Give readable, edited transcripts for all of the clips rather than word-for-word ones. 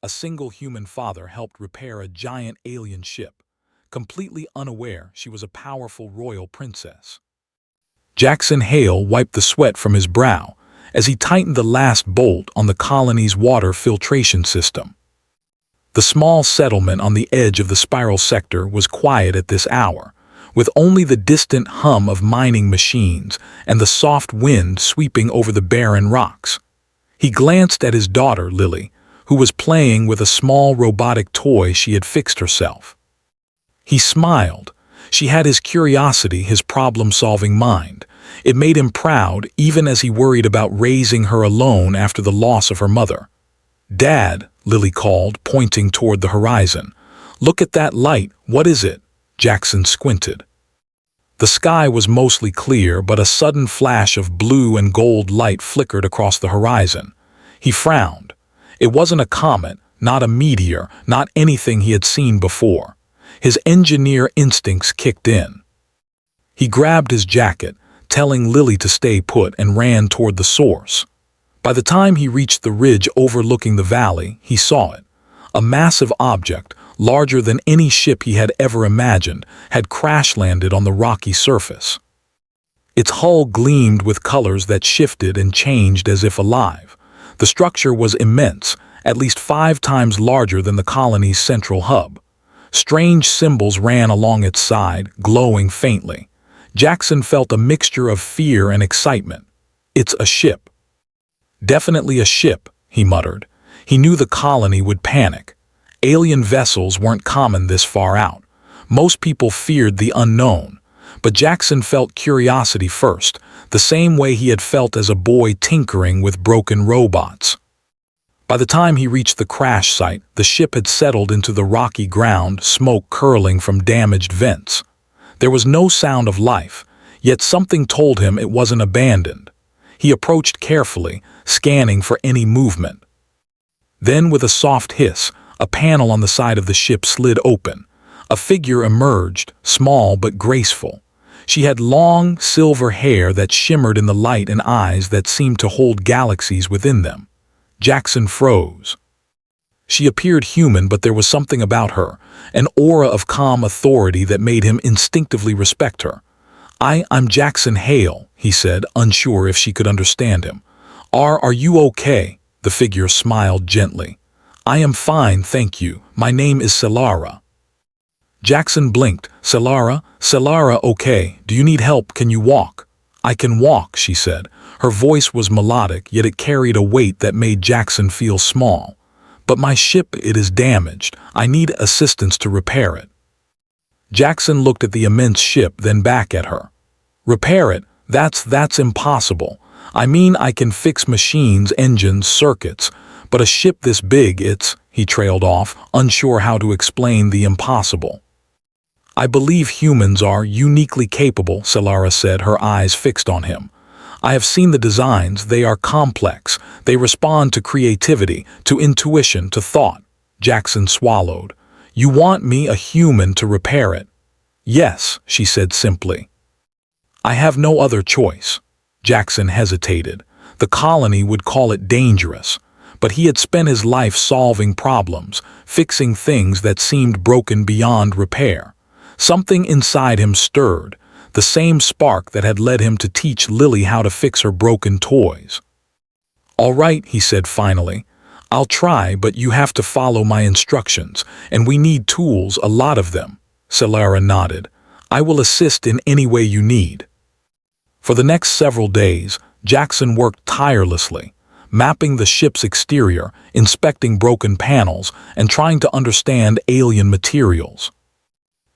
A single human father helped repair a giant alien ship, completely unaware she was a powerful royal princess. Jackson Hale wiped the sweat from his brow as he tightened the last bolt on the colony's water filtration system. The small settlement on the edge of the spiral sector was quiet at this hour, with only the distant hum of mining machines and the soft wind sweeping over the barren rocks. He glanced at his daughter, Lily, who was playing with a small robotic toy she had fixed herself. He smiled. She had his curiosity, his problem-solving mind. It made him proud, even as he worried about raising her alone after the loss of her mother. "Dad," Lily called, pointing toward the horizon. "Look at that light. What is it?" Jackson squinted. The sky was mostly clear, but a sudden flash of blue and gold light flickered across the horizon. He frowned. It wasn't a comet, not a meteor, not anything he had seen before. His engineer instincts kicked in. He grabbed his jacket, telling Lily to stay put, and ran toward the source. By the time he reached the ridge overlooking the valley, he saw it. A massive object, larger than any ship he had ever imagined, had crash-landed on the rocky surface. Its hull gleamed with colors that shifted and changed as if alive. The structure was immense, at least 5 times larger than the colony's central hub. Strange symbols ran along its side, glowing faintly. Jackson felt a mixture of fear and excitement. "It's a ship." "Definitely a ship," he muttered. He knew the colony would panic. Alien vessels weren't common this far out. Most people feared the unknown. But Jackson felt curiosity first, the same way he had felt as a boy tinkering with broken robots. By the time he reached the crash site, the ship had settled into the rocky ground, smoke curling from damaged vents. There was no sound of life, yet something told him it wasn't abandoned. He approached carefully, scanning for any movement. Then, with a soft hiss, a panel on the side of the ship slid open. A figure emerged, small but graceful. She had long, silver hair that shimmered in the light and eyes that seemed to hold galaxies within them. Jackson froze. She appeared human, but there was something about her, an aura of calm authority that made him instinctively respect her. I'm Jackson Hale," he said, unsure if she could understand him. Are you okay?" The figure smiled gently. "I am fine, thank you. My name is Solara." Jackson blinked. Solara, okay. Do you need help? Can you walk?" "I can walk," she said. Her voice was melodic, yet it carried a weight that made Jackson feel small. "But my ship, it is damaged. I need assistance to repair it." Jackson looked at the immense ship, then back at her. "Repair it? That's impossible. I mean, I can fix machines, engines, circuits, but a ship this big, he trailed off, unsure how to explain the impossible. "I believe humans are uniquely capable," Solara said, her eyes fixed on him. "I have seen the designs. They are complex. They respond to creativity, to intuition, to thought." Jackson swallowed. "You want me, a human, to repair it?" "Yes," she said simply. "I have no other choice." Jackson hesitated. The colony would call it dangerous, but he had spent his life solving problems, fixing things that seemed broken beyond repair. Something inside him stirred, the same spark that had led him to teach Lily how to fix her broken toys. "All right," he said finally. "I'll try, but you have to follow my instructions, and we need tools, a lot of them." Solara nodded. "I will assist in any way you need." For the next several days, Jackson worked tirelessly, mapping the ship's exterior, inspecting broken panels, and trying to understand alien materials.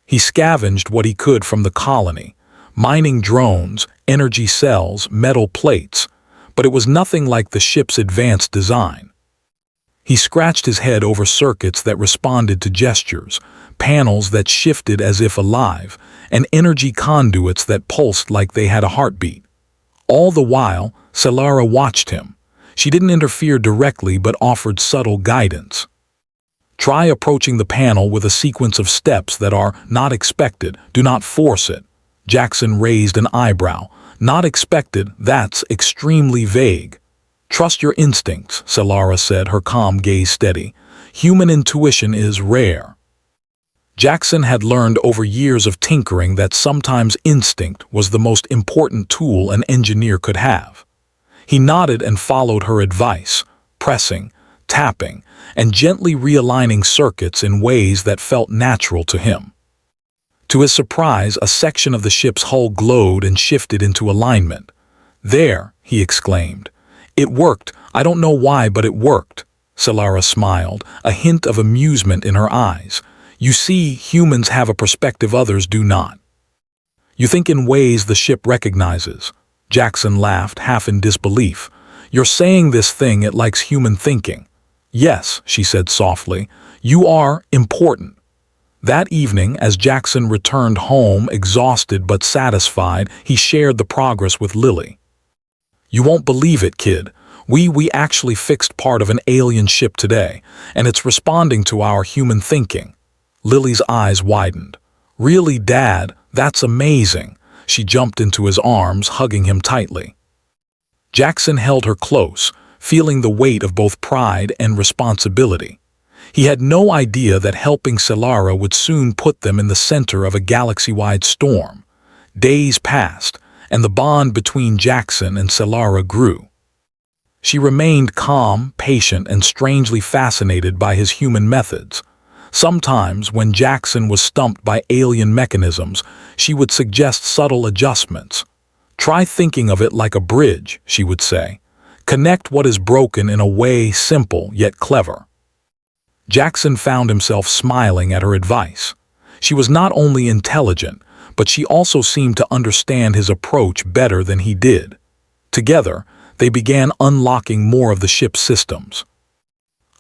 He scavenged what he could from the colony, mining drones, energy cells, metal plates, but it was nothing like the ship's advanced design. He scratched his head over circuits that responded to gestures, panels that shifted as if alive, and energy conduits that pulsed like they had a heartbeat. All the while, Solara watched him. She didn't interfere directly but offered subtle guidance. "Try approaching the panel with a sequence of steps that are not expected. Do not force it." Jackson raised an eyebrow. "Not expected? That's extremely vague." "Trust your instincts," Solara said, her calm gaze steady. Human intuition is rare. Jackson had learned over years of tinkering that sometimes instinct was the most important tool an engineer could have. He nodded and followed her advice, pressing, tapping, and gently realigning circuits in ways that felt natural to him. To his surprise, a section of the ship's hull glowed and shifted into alignment. "There," he exclaimed. "It worked. I don't know why, but it worked." Solara smiled, a hint of amusement in her eyes. "You see, humans have a perspective others do not. You think in ways the ship recognizes." Jackson laughed, half in disbelief. "You're saying this thing, it likes human thinking." "Yes," she said softly, "you are important." That evening, as Jackson returned home, exhausted but satisfied, he shared the progress with Lily. "You won't believe it, kid. We actually fixed part of an alien ship today, and it's responding to our human thinking." Lily's eyes widened. "Really, Dad? That's amazing." She jumped into his arms, hugging him tightly. Jackson held her close, feeling the weight of both pride and responsibility. He had no idea that helping Solara would soon put them in the center of a galaxy-wide storm. Days passed, and the bond between Jackson and Solara grew. She remained calm, patient, and strangely fascinated by his human methods. Sometimes, when Jackson was stumped by alien mechanisms, she would suggest subtle adjustments. "Try thinking of it like a bridge," she would say. "Connect what is broken in a way simple yet clever." Jackson found himself smiling at her advice. She was not only intelligent, but she also seemed to understand his approach better than he did. Together, they began unlocking more of the ship's systems.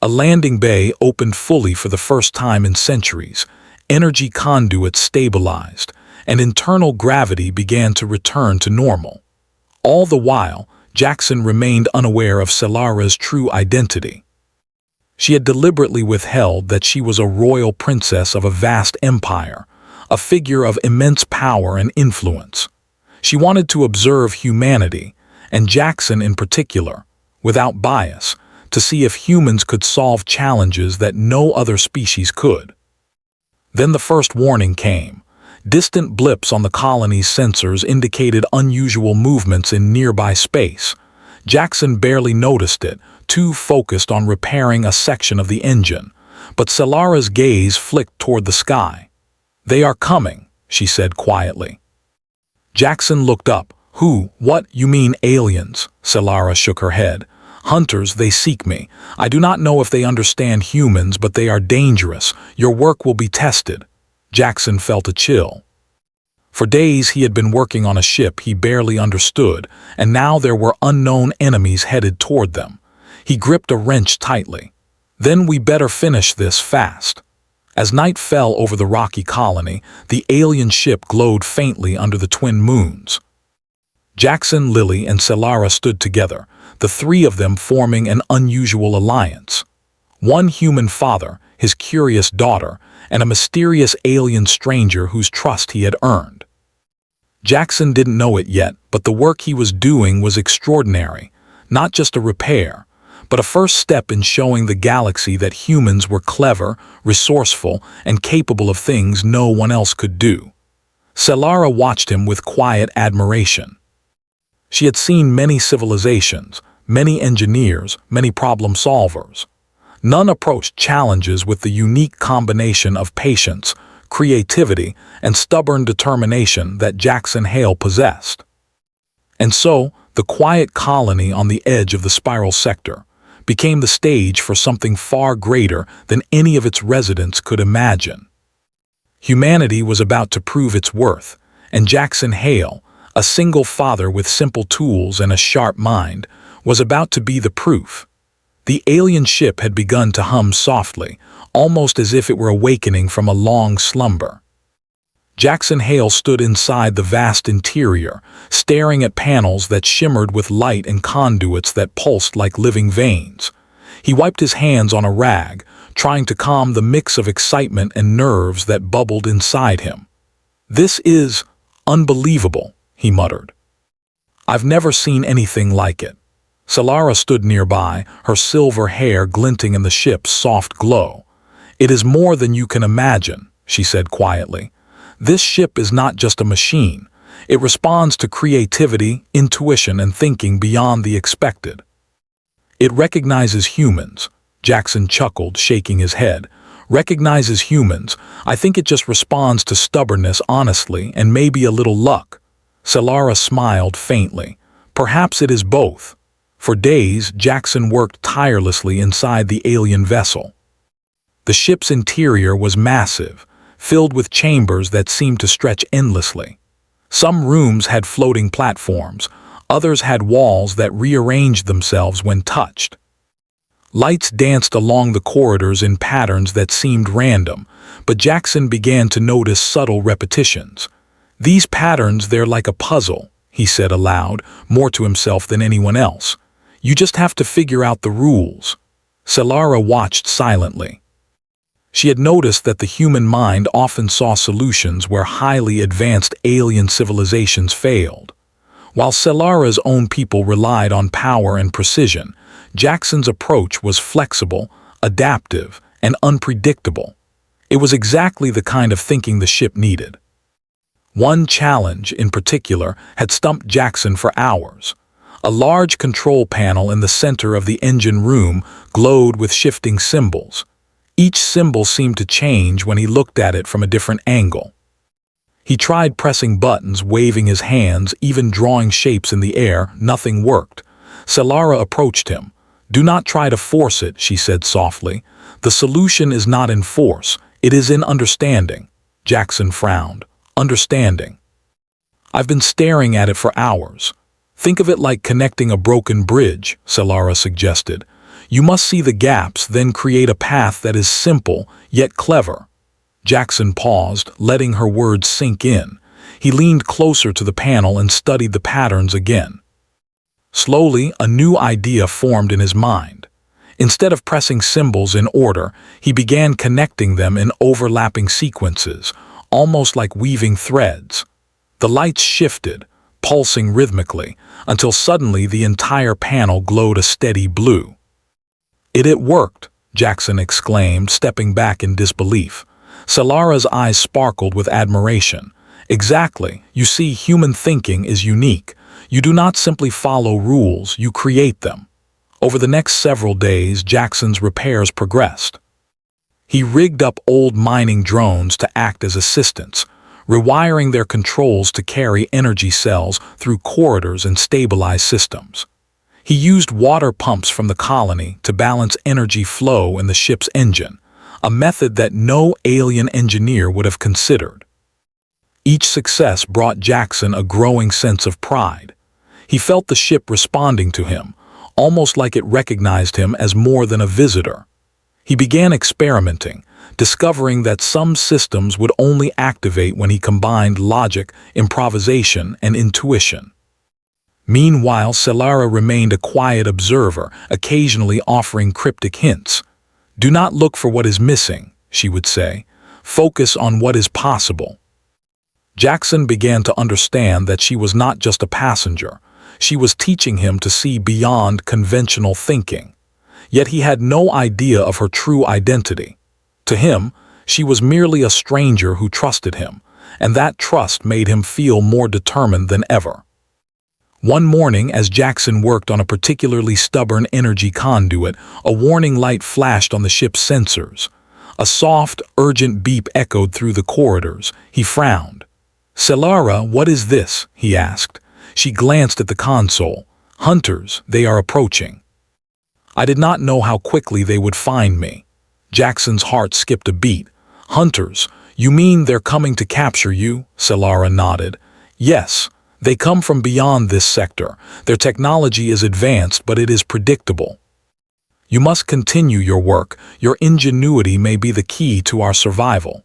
A landing bay opened fully for the first time in centuries, energy conduits stabilized, and internal gravity began to return to normal. All the while, Jackson remained unaware of Solara's true identity. She had deliberately withheld that she was a royal princess of a vast empire, a figure of immense power and influence. She wanted to observe humanity, and Jackson in particular, without bias, to see if humans could solve challenges that no other species could. Then the first warning came. Distant blips on the colony's sensors indicated unusual movements in nearby space. Jackson barely noticed it, too focused on repairing a section of the engine, but Solara's gaze flicked toward the sky. "They are coming," she said quietly. Jackson looked up. "Who? What? You mean aliens?" Solara shook her head. "Hunters, they seek me. I do not know if they understand humans, but they are dangerous. Your work will be tested." Jackson felt a chill. For days he had been working on a ship he barely understood, and now there were unknown enemies headed toward them. He gripped a wrench tightly. "Then we better finish this fast." As night fell over the rocky colony, the alien ship glowed faintly under the twin moons. Jackson, Lily, and Solara stood together, the three of them forming an unusual alliance. One human father, his curious daughter, and a mysterious alien stranger whose trust he had earned. Jackson didn't know it yet, but the work he was doing was extraordinary, not just a repair, but a first step in showing the galaxy that humans were clever, resourceful, and capable of things no one else could do. Solara watched him with quiet admiration. She had seen many civilizations, many engineers, many problem solvers. None approached challenges with the unique combination of patience, creativity, and stubborn determination that Jackson Hale possessed. And so, the quiet colony on the edge of the spiral sector became the stage for something far greater than any of its residents could imagine. Humanity was about to prove its worth, and Jackson Hale, a single father with simple tools and a sharp mind, was about to be the proof. The alien ship had begun to hum softly, almost as if it were awakening from a long slumber. Jackson Hale stood inside the vast interior, staring at panels that shimmered with light and conduits that pulsed like living veins. He wiped his hands on a rag, trying to calm the mix of excitement and nerves that bubbled inside him. "This is unbelievable," he muttered. "I've never seen anything like it." Solara stood nearby, her silver hair glinting in the ship's soft glow. "It is more than you can imagine," she said quietly. "This ship is not just a machine. It responds to creativity, intuition, and thinking beyond the expected. It recognizes humans." Jackson chuckled, shaking his head. "Recognizes humans. I think it just responds to stubbornness honestly and maybe a little luck." Solara smiled faintly. "Perhaps it is both." For days, Jackson worked tirelessly inside the alien vessel. The ship's interior was massive, filled with chambers that seemed to stretch endlessly. Some rooms had floating platforms, others had walls that rearranged themselves when touched. Lights danced along the corridors in patterns that seemed random, but Jackson began to notice subtle repetitions. "These patterns, they're like a puzzle," he said aloud, more to himself than anyone else. "You just have to figure out the rules." Solara watched silently. She had noticed that the human mind often saw solutions where highly advanced alien civilizations failed. While Solara's own people relied on power and precision, Jackson's approach was flexible, adaptive, and unpredictable. It was exactly the kind of thinking the ship needed. One challenge, in particular, had stumped Jackson for hours. A large control panel in the center of the engine room glowed with shifting symbols. Each symbol seemed to change when he looked at it from a different angle. He tried pressing buttons, waving his hands, even drawing shapes in the air. Nothing worked. Solara approached him. "Do not try to force it," she said softly. "The solution is not in force, it is in understanding." Jackson frowned. "Understanding?" "I've been staring at it for hours." "Think of it like connecting a broken bridge," Solara suggested. "You must see the gaps, then create a path that is simple, yet clever." Jackson paused, letting her words sink in. He leaned closer to the panel and studied the patterns again. Slowly, a new idea formed in his mind. Instead of pressing symbols in order, he began connecting them in overlapping sequences, almost like weaving threads. The lights shifted, pulsing rhythmically, until suddenly the entire panel glowed a steady blue. It worked," Jackson exclaimed, stepping back in disbelief. Solara's eyes sparkled with admiration. "Exactly. You see, human thinking is unique. You do not simply follow rules, you create them." Over the next several days, Jackson's repairs progressed. He rigged up old mining drones to act as assistants, rewiring their controls to carry energy cells through corridors and stabilize systems. He used water pumps from the colony to balance energy flow in the ship's engine, a method that no alien engineer would have considered. Each success brought Jackson a growing sense of pride. He felt the ship responding to him, almost like it recognized him as more than a visitor. He began experimenting, discovering that some systems would only activate when he combined logic, improvisation, and intuition. Meanwhile, Solara remained a quiet observer, occasionally offering cryptic hints. "Do not look for what is missing," she would say. "Focus on what is possible." Jackson began to understand that she was not just a passenger. She was teaching him to see beyond conventional thinking. Yet he had no idea of her true identity. To him, she was merely a stranger who trusted him, and that trust made him feel more determined than ever. One morning, as Jackson worked on a particularly stubborn energy conduit, a warning light flashed on the ship's sensors. A soft, urgent beep echoed through the corridors. He frowned. "Solara, what is this?" he asked. She glanced at the console. "Hunters, they are approaching." "I did not know how quickly they would find me." Jackson's heart skipped a beat. "Hunters, you mean they're coming to capture you?" Solara nodded. "Yes. They come from beyond this sector. Their technology is advanced, but it is predictable. You must continue your work. Your ingenuity may be the key to our survival."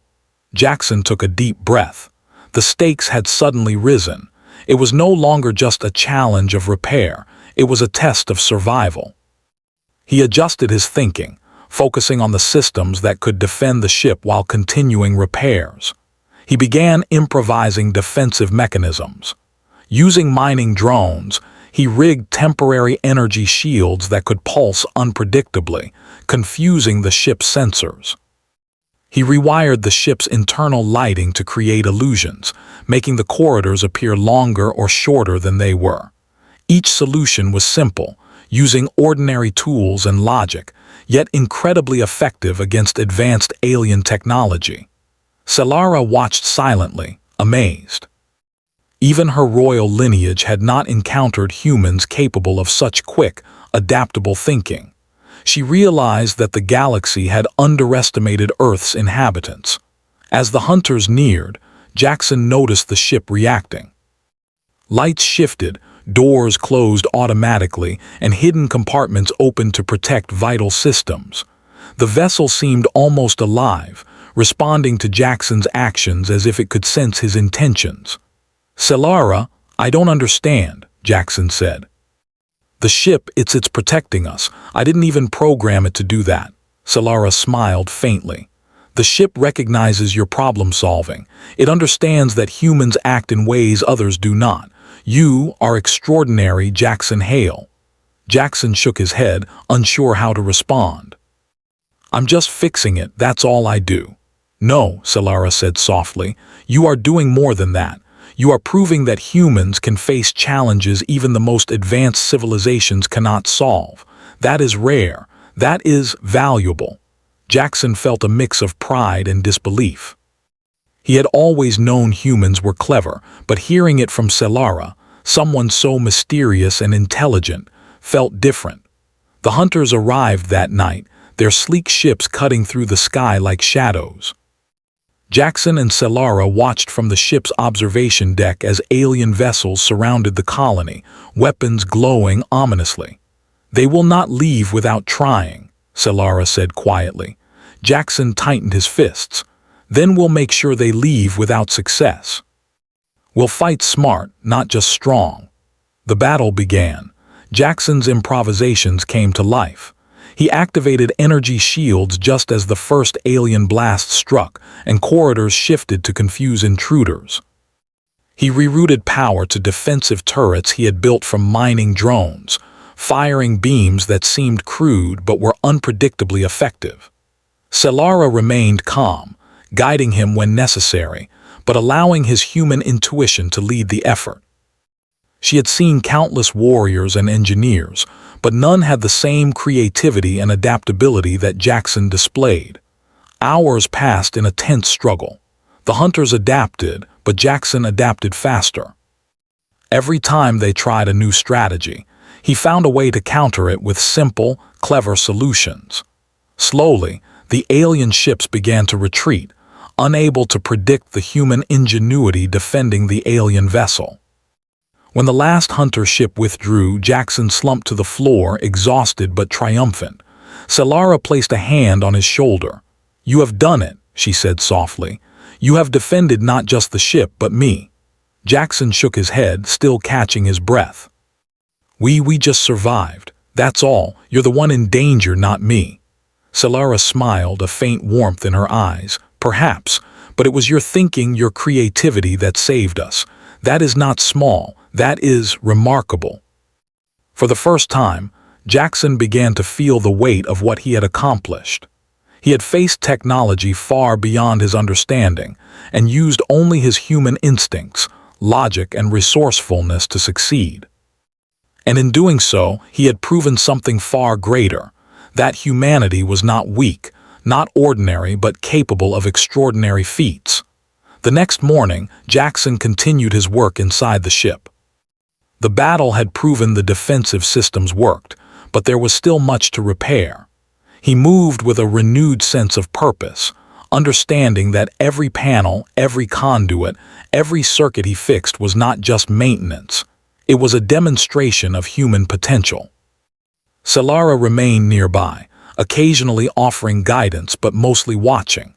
Jackson took a deep breath. The stakes had suddenly risen. It was no longer just a challenge of repair. It was a test of survival. He adjusted his thinking, focusing on the systems that could defend the ship while continuing repairs. He began improvising defensive mechanisms. Using mining drones, He rigged temporary energy shields that could pulse unpredictably, confusing the ship's sensors. He rewired the ship's internal lighting to create illusions, making the corridors appear longer or shorter than they were. Each solution was simple, using ordinary tools and logic, yet incredibly effective against advanced alien technology. Solara watched silently, amazed. Even her royal lineage had not encountered humans capable of such quick, adaptable thinking. She realized that the galaxy had underestimated Earth's inhabitants. As the hunters neared, Jackson noticed the ship reacting. Lights shifted, doors closed automatically, and hidden compartments opened to protect vital systems. The vessel seemed almost alive, responding to Jackson's actions as if it could sense his intentions. "Solara, I don't understand," Jackson said. "The ship, it's protecting us. I didn't even program it to do that." Solara smiled faintly. "The ship recognizes your problem solving. It understands that humans act in ways others do not. You are extraordinary, Jackson Hale." Jackson shook his head, unsure how to respond. "I'm just fixing it, that's all I do." "No," Solara said softly, "you are doing more than that. You are proving that humans can face challenges even the most advanced civilizations cannot solve. That is rare. That is valuable." Jackson felt a mix of pride and disbelief. He had always known humans were clever, but hearing it from Solara, someone so mysterious and intelligent, felt different. The hunters arrived that night, their sleek ships cutting through the sky like shadows. Jackson and Solara watched from the ship's observation deck as alien vessels surrounded the colony, weapons glowing ominously. "They will not leave without trying," Solara said quietly. Jackson tightened his fists. "Then we'll make sure they leave without success. We'll fight smart, not just strong." The battle began. Jackson's improvisations came to life. He activated energy shields just as the first alien blast struck, and corridors shifted to confuse intruders. He rerouted power to defensive turrets he had built from mining drones, firing beams that seemed crude but were unpredictably effective. Solara remained calm, guiding him when necessary, but allowing his human intuition to lead the effort. She had seen countless warriors and engineers, but none had the same creativity and adaptability that Jackson displayed. Hours passed in a tense struggle. The hunters adapted, but Jackson adapted faster. Every time they tried a new strategy, he found a way to counter it with simple, clever solutions. Slowly, the alien ships began to retreat, unable to predict the human ingenuity defending the alien vessel. When the last hunter ship withdrew, Jackson slumped to the floor, exhausted but triumphant. Solara placed a hand on his shoulder. "You have done it," she said softly. "You have defended not just the ship, but me." Jackson shook his head, still catching his breath. We just survived. That's all. You're the one in danger, not me." Solara smiled, a faint warmth in her eyes. "Perhaps, but it was your thinking, your creativity that saved us. That is not small. That is remarkable." For the first time, Jackson began to feel the weight of what he had accomplished. He had faced technology far beyond his understanding and used only his human instincts, logic, and resourcefulness to succeed. And in doing so, he had proven something far greater, that humanity was not weak, not ordinary, but capable of extraordinary feats. The next morning, Jackson continued his work inside the ship. The battle had proven the defensive systems worked, but there was still much to repair. He moved with a renewed sense of purpose, understanding that every panel, every conduit, every circuit he fixed was not just maintenance. It was a demonstration of human potential. Solara remained nearby, occasionally offering guidance but mostly watching.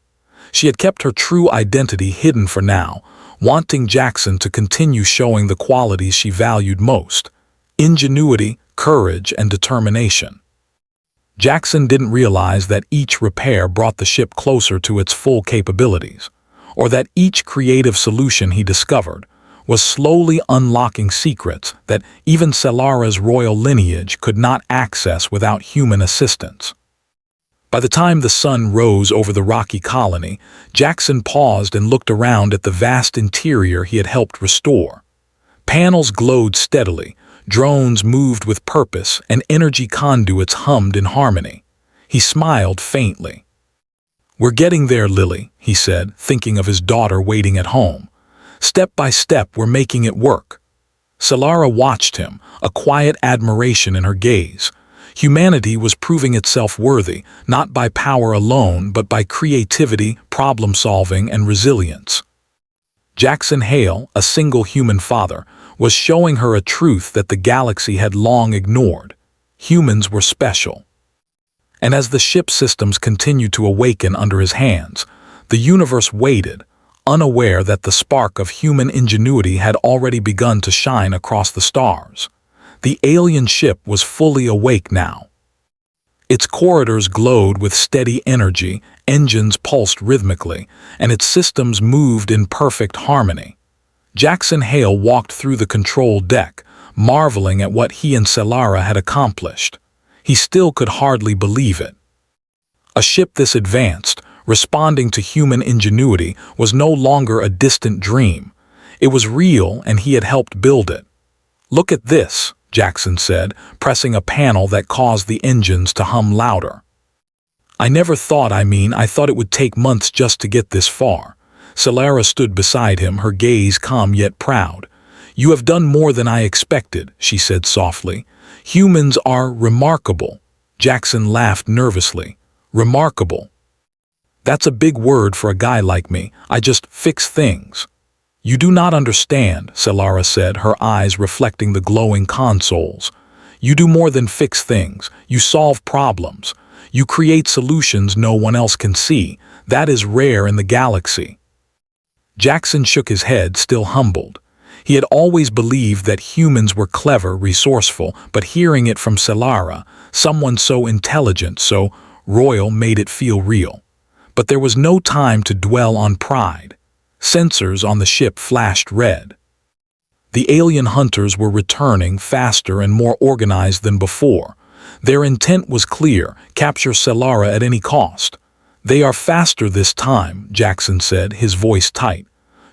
She had kept her true identity hidden for now, wanting Jackson to continue showing the qualities she valued most: ingenuity, courage, and determination. Jackson didn't realize that each repair brought the ship closer to its full capabilities, or that each creative solution he discovered, was slowly unlocking secrets that even Selara's royal lineage could not access without human assistance. By the time the sun rose over the rocky colony, Jackson paused and looked around at the vast interior he had helped restore. Panels glowed steadily, drones moved with purpose, and energy conduits hummed in harmony. He smiled faintly. "We're getting there, Lily," he said, thinking of his daughter waiting at home. "Step by step, we're making it work." Solara watched him, a quiet admiration in her gaze. Humanity was proving itself worthy, not by power alone, but by creativity, problem-solving, and resilience. Jackson Hale, a single human father, was showing her a truth that the galaxy had long ignored. Humans were special. And as the ship systems continued to awaken under his hands, the universe waited, unaware that the spark of human ingenuity had already begun to shine across the stars. The alien ship was fully awake now. Its corridors glowed with steady energy, engines pulsed rhythmically, and its systems moved in perfect harmony. Jackson Hale walked through the control deck, marveling at what he and Solara had accomplished. He still could hardly believe it. A ship this advanced, responding to human ingenuity, was no longer a distant dream. It was real, and he had helped build it. "Look at this," Jackson said, pressing a panel that caused the engines to hum louder. I thought it would take months just to get this far." Solara stood beside him, her gaze calm yet proud. "You have done more than I expected," she said softly. "Humans are remarkable." Jackson laughed nervously. "Remarkable? That's a big word for a guy like me. I just fix things." "You do not understand," Solara said, her eyes reflecting the glowing consoles. "You do more than fix things. You solve problems. You create solutions no one else can see. That is rare in the galaxy." Jackson shook his head, still humbled. He had always believed that humans were clever, resourceful, but hearing it from Solara, someone so intelligent, so royal, made it feel real. But there was no time to dwell on pride. Sensors on the ship flashed red. The alien hunters were returning, faster and more organized than before. Their intent was clear: capture Solara at any cost. "They are faster this time," Jackson said, his voice tight.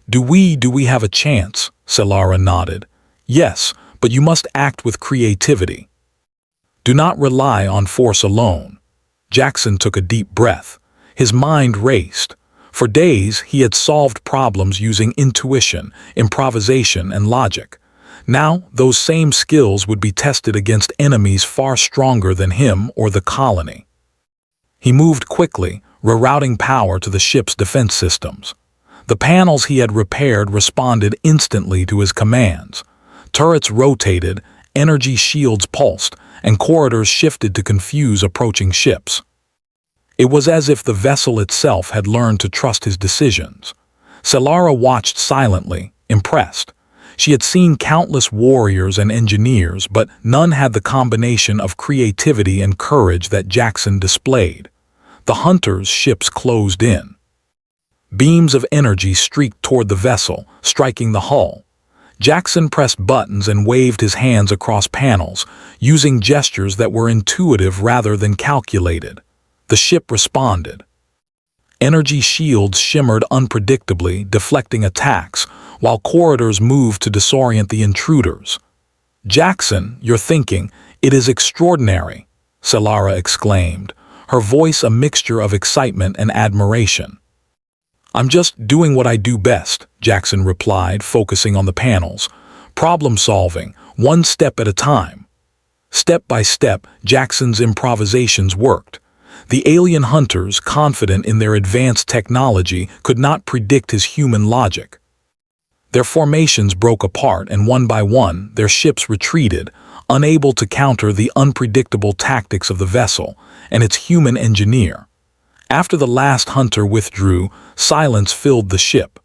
Do we have a chance?" Solara nodded. "Yes, but you must act with creativity. Do not rely on force alone." Jackson took a deep breath. His mind raced. For days, he had solved problems using intuition, improvisation, and logic. Now, those same skills would be tested against enemies far stronger than him or the colony. He moved quickly, rerouting power to the ship's defense systems. The panels he had repaired responded instantly to his commands. Turrets rotated, energy shields pulsed, and corridors shifted to confuse approaching ships. It was as if the vessel itself had learned to trust his decisions. Solara watched silently, impressed. She had seen countless warriors and engineers, but none had the combination of creativity and courage that Jackson displayed. The hunters' ships closed in. Beams of energy streaked toward the vessel, striking the hull. Jackson pressed buttons and waved his hands across panels, using gestures that were intuitive rather than calculated. The ship responded. Energy shields shimmered unpredictably, deflecting attacks, while corridors moved to disorient the intruders. "Jackson, you're thinking, it is extraordinary," Solara exclaimed, her voice a mixture of excitement and admiration. "I'm just doing what I do best," Jackson replied, focusing on the panels. "Problem solving, one step at a time." Step by step, Jackson's improvisations worked. The alien hunters, confident in their advanced technology, could not predict his human logic. Their formations broke apart, and one by one, their ships retreated, unable to counter the unpredictable tactics of the vessel and its human engineer. After the last hunter withdrew, silence filled the ship.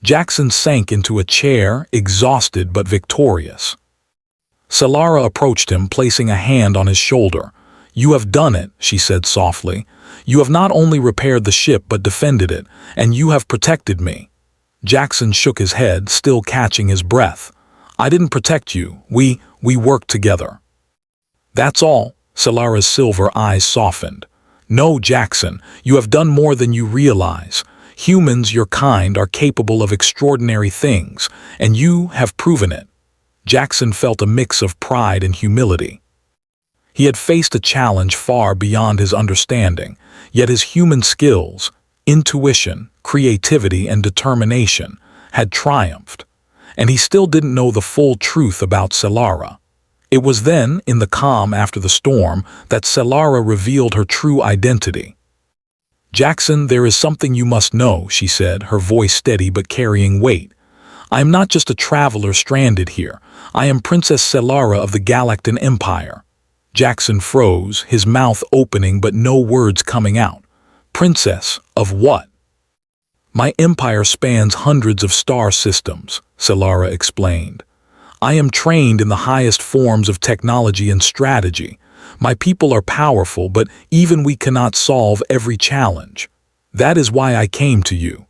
Jackson sank into a chair, exhausted but victorious. Solara approached him, placing a hand on his shoulder. "You have done it," she said softly. "You have not only repaired the ship but defended it, and you have protected me." Jackson shook his head, still catching his breath. I didn't protect you. We worked together. That's all. Solara's silver eyes softened. No, Jackson, you have done more than you realize. Humans, your kind, are capable of extraordinary things, and you have proven it. Jackson felt a mix of pride and humility. He had faced a challenge far beyond his understanding, yet his human skills, intuition, creativity, and determination had triumphed, and he still didn't know the full truth about Solara. It was then, in the calm after the storm, that Solara revealed her true identity. Jackson, there is something you must know, she said, her voice steady but carrying weight. I am not just a traveler stranded here. I am Princess Solara of the Galactic Empire. Jackson froze, his mouth opening but no words coming out. Princess of what? My empire spans hundreds of star systems, Solara explained. I am trained in the highest forms of technology and strategy. My people are powerful, but even we cannot solve every challenge. That is why I came to you.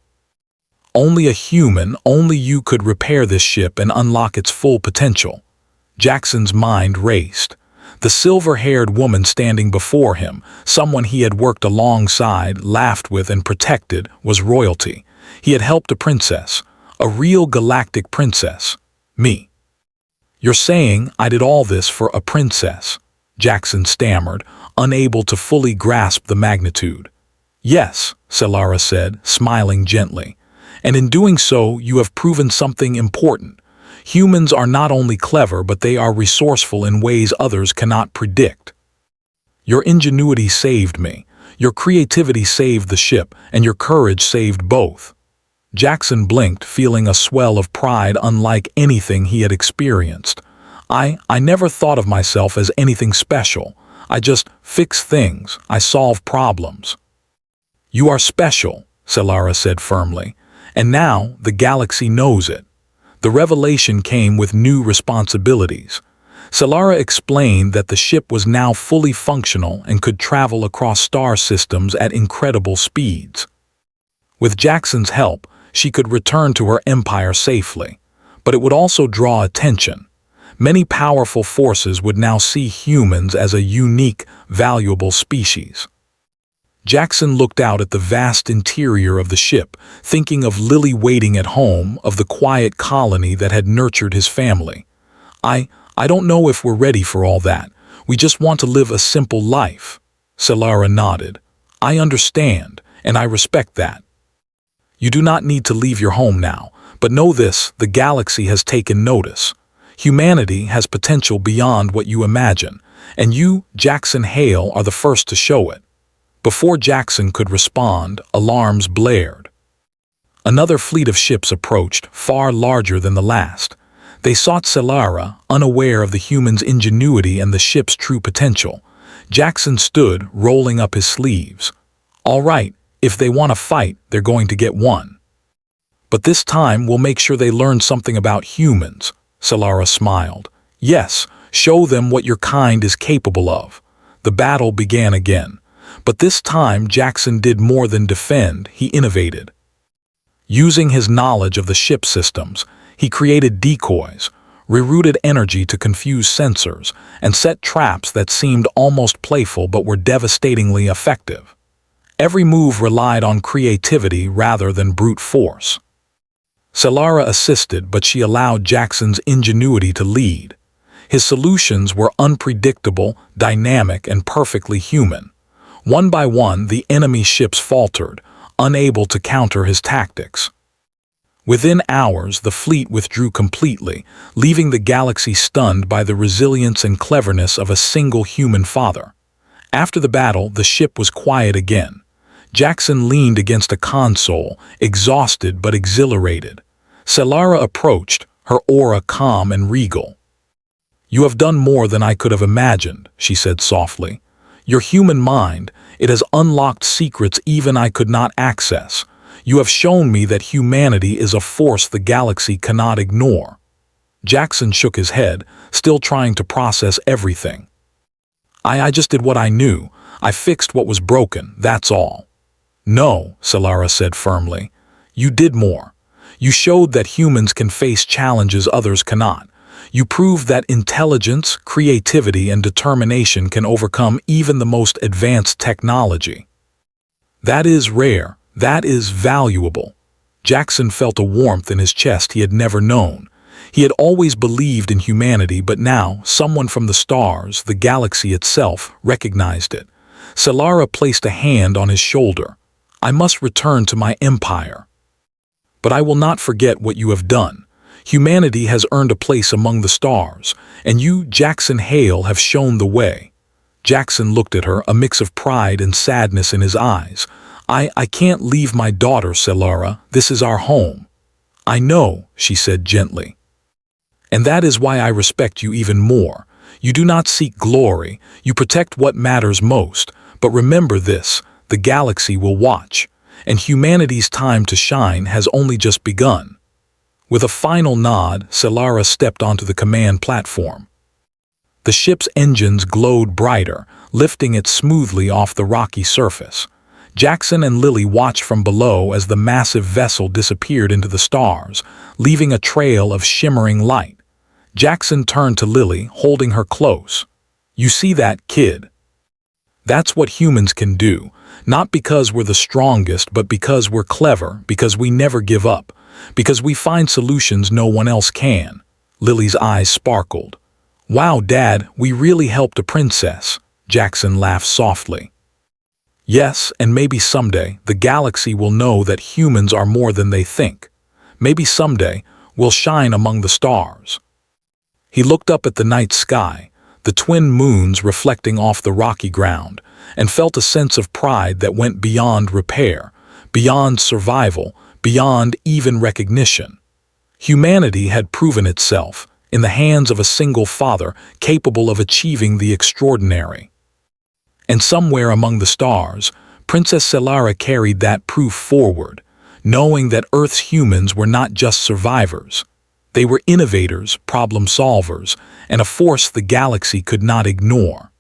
Only a human, only you could repair this ship and unlock its full potential. Jackson's mind raced. The silver-haired woman standing before him, someone he had worked alongside, laughed with, and protected, was royalty. He had helped a princess, a real galactic princess. Me. You're saying I did all this for a princess? Jackson stammered, unable to fully grasp the magnitude. Yes, Solara said, smiling gently. And in doing so, you have proven something important. Humans are not only clever, but they are resourceful in ways others cannot predict. Your ingenuity saved me. Your creativity saved the ship, and your courage saved both. Jackson blinked, feeling a swell of pride unlike anything he had experienced. I never thought of myself as anything special. I just fix things. I solve problems. You are special, Solara said firmly, and now the galaxy knows it. The revelation came with new responsibilities. Solara explained that the ship was now fully functional and could travel across star systems at incredible speeds. With Jackson's help, she could return to her empire safely, but it would also draw attention. Many powerful forces would now see humans as a unique, valuable species. Jackson looked out at the vast interior of the ship, thinking of Lily waiting at home, of the quiet colony that had nurtured his family. I don't know if we're ready for all that. We just want to live a simple life. Solara nodded. I understand, and I respect that. You do not need to leave your home now, but know this, the galaxy has taken notice. Humanity has potential beyond what you imagine, and you, Jackson Hale, are the first to show it. Before Jackson could respond, alarms blared. Another fleet of ships approached, far larger than the last. They sought Solara, unaware of the human's ingenuity and the ship's true potential. Jackson stood, rolling up his sleeves. All right, if they want to fight, they're going to get one. But this time we'll make sure they learn something about humans, Solara smiled. Yes, show them what your kind is capable of. The battle began again. But this time Jackson did more than defend, he innovated. Using his knowledge of the ship systems, he created decoys, rerouted energy to confuse sensors, and set traps that seemed almost playful but were devastatingly effective. Every move relied on creativity rather than brute force. Solara assisted, but she allowed Jackson's ingenuity to lead. His solutions were unpredictable, dynamic, and perfectly human. One by one, the enemy ships faltered, unable to counter his tactics. Within hours, the fleet withdrew completely, leaving the galaxy stunned by the resilience and cleverness of a single human father. After the battle, the ship was quiet again. Jackson leaned against a console, exhausted but exhilarated. Solara approached, her aura calm and regal. You have done more than I could have imagined, she said softly. Your human mind, it has unlocked secrets even I could not access. You have shown me that humanity is a force the galaxy cannot ignore. Jackson shook his head, still trying to process everything. I just did what I knew. I fixed what was broken, that's all. No, Solara said firmly. You did more. You showed that humans can face challenges others cannot. You proved that intelligence, creativity, and determination can overcome even the most advanced technology. That is rare. That is valuable. Jackson felt a warmth in his chest he had never known. He had always believed in humanity, but now someone from the stars, the galaxy itself, recognized it. Solara placed a hand on his shoulder. I must return to my empire. But I will not forget what you have done. Humanity has earned a place among the stars, and you, Jackson Hale, have shown the way. Jackson looked at her, a mix of pride and sadness in his eyes. I can't leave my daughter, Solara. This is our home. I know, she said gently. And that is why I respect you even more. You do not seek glory, you protect what matters most. But remember this, the galaxy will watch, and humanity's time to shine has only just begun. With a final nod, Solara stepped onto the command platform. The ship's engines glowed brighter, lifting it smoothly off the rocky surface. Jackson and Lily watched from below as the massive vessel disappeared into the stars, leaving a trail of shimmering light. Jackson turned to Lily, holding her close. You see that, kid? That's what humans can do, not because we're the strongest, but because we're clever, because we never give up, because we find solutions no one else can. Lily's eyes sparkled. Wow, Dad, we really helped a princess. Jackson laughed softly. Yes, and maybe someday the galaxy will know that humans are more than they think. Maybe someday we'll shine among the stars. He looked up at the night sky, the twin moons reflecting off the rocky ground, and felt a sense of pride that went beyond repair, beyond survival, beyond even recognition. Humanity had proven itself, in the hands of a single father capable of achieving the extraordinary. And somewhere among the stars, Princess Solara carried that proof forward, knowing that Earth's humans were not just survivors. They were innovators, problem solvers, and a force the galaxy could not ignore.